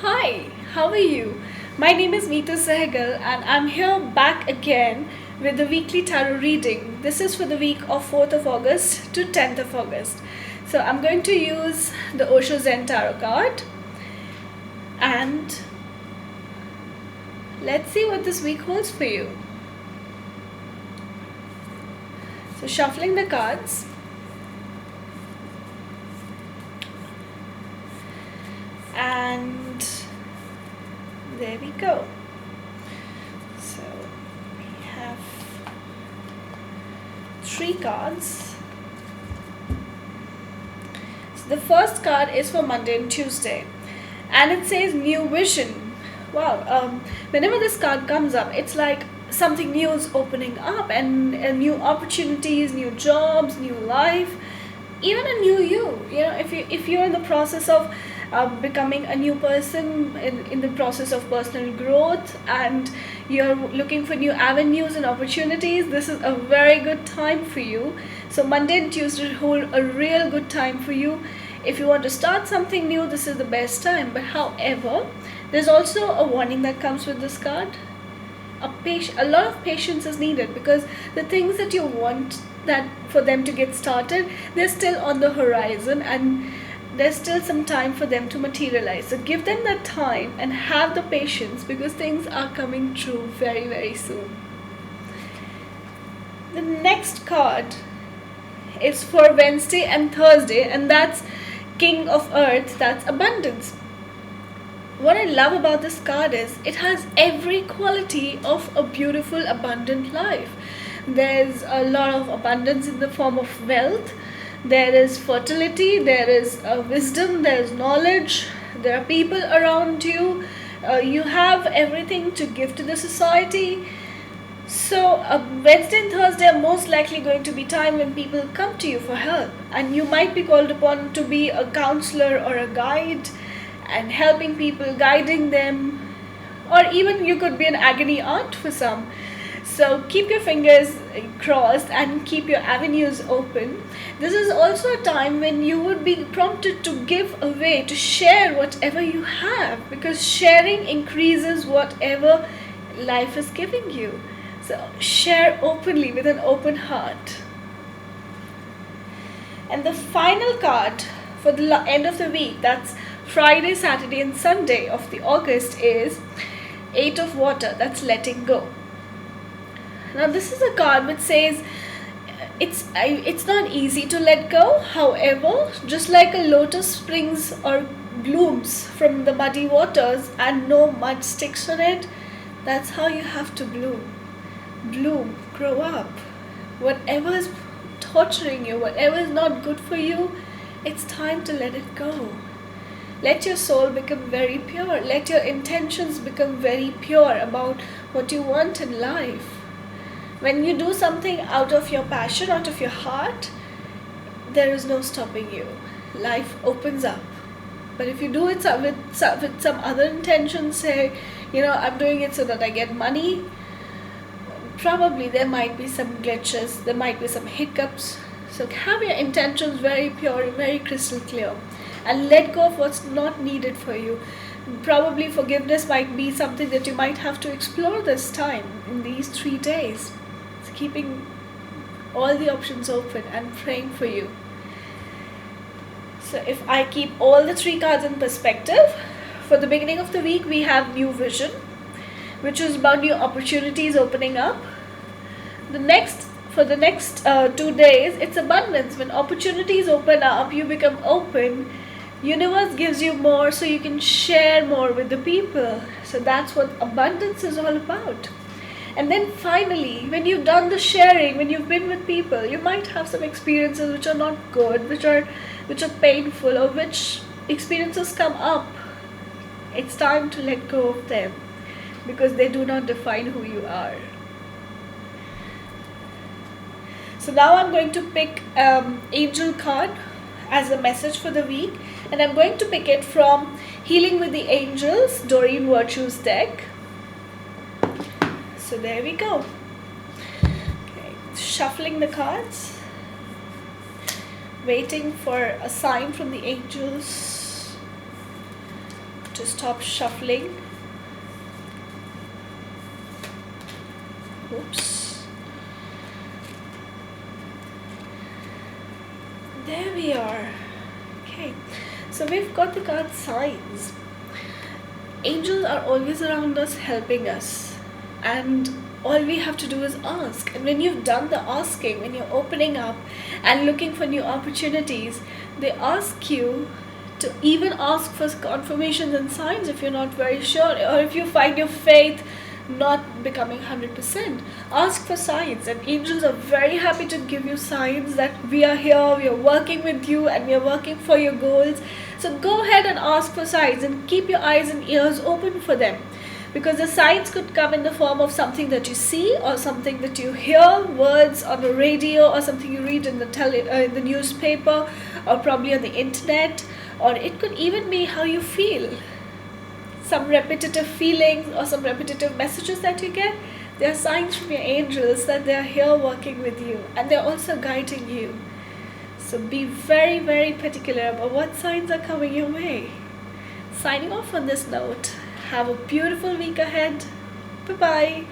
Hi, how are you? My name is Neetu Sehgal and I'm here back again with the weekly tarot reading. This is for the week of 4th of August to 10th of August. So I'm going to use the Osho Zen Tarot card and let's see what this week holds for you. So shuffling the cards. And there we go. So we have 3 cards. So the first card is for Monday and Tuesday, and it says new vision. Wow, whenever this card comes up, it's like something new is opening up, and new opportunities, new jobs, new life, even a new you. You know, if you're in the process of becoming a new person, in the process of personal growth, and you're looking for new avenues and opportunities, this is a very good time for you. So Monday and Tuesday hold a real good time for you. If you want to start something new, this is the best time. But however, there's also a warning that comes with this card. A lot of patience is needed, because the things that you want that for them to get started, they're still on the horizon, and there's still some time for them to materialize. So give them that time and have the patience, because things are coming true very, very soon. The next card is for Wednesday and Thursday, and that's King of Earth, that's abundance. What I love about this card is it has every quality of a beautiful, abundant life. There's a lot of abundance in the form of wealth. There is fertility, there is wisdom, there is knowledge, there are people around you, you have everything to give to the society. So Wednesday and Thursday are most likely going to be time when people come to you for help, and you might be called upon to be a counselor or a guide and helping people, guiding them, or even you could be an agony aunt for some. So keep your fingers crossed and keep your avenues open. This is also a time when you would be prompted to give away, to share whatever you have, because sharing increases whatever life is giving you. So share openly with an open heart. And the final card for the end of the week, that's Friday, Saturday and Sunday of the August, is 8 of Water, that's letting go. Now this is a card which says it's not easy to let go. However, just like a lotus springs or blooms from the muddy waters and no mud sticks on it, that's how you have to bloom. Bloom, grow up. Whatever is torturing you, whatever is not good for you, it's time to let it go. Let your soul become very pure. Let your intentions become very pure about what you want in life. When you do something out of your passion, out of your heart, there is no stopping you. Life opens up. But if you do it with some other intention, say, I'm doing it so that I get money, probably there might be some glitches, there might be some hiccups. So have your intentions very pure, very crystal clear, and let go of what's not needed for you. Probably forgiveness might be something that you might have to explore this time in these 3 days. Keeping all the options open and praying for you. So if I keep all the 3 cards in perspective, for the beginning of the week we have new vision, which is about new opportunities opening up. For the next 2 days, it's abundance. When opportunities open up, you become open. Universe gives you more, so you can share more with the people. So that's what abundance is all about. And then finally, when you've done the sharing, when you've been with people, you might have some experiences which are not good, which are painful, or which experiences come up. It's time to let go of them, because they do not define who you are. So now I'm going to pick Angel card as a message for the week, and I'm going to pick it from Healing with the Angels, Doreen Virtue's deck. So there we go. Okay, shuffling the cards, waiting for a sign from the angels. to stop shuffling. Oops. There we are. Okay, so we've got the card signs. Angels are always around us helping us, and all we have to do is ask. And when you've done the asking, when you're opening up and looking for new opportunities, they ask you to even ask for confirmations and signs if you're not very sure, or if you find your faith not becoming 100%. Ask for signs, and angels are very happy to give you signs that we are here, we are working with you, and we are working for your goals. So go ahead and ask for signs and keep your eyes and ears open for them, because the signs could come in the form of something that you see, or something that you hear, words on the radio, or something you read in the newspaper, or probably on the internet, or it could even be how you feel. Some repetitive feelings or some repetitive messages that you get, they are signs from your angels that they are here working with you, and they're also guiding you. So be very, very particular about what signs are coming your way. Signing off on this note. Have a beautiful week ahead. Bye bye.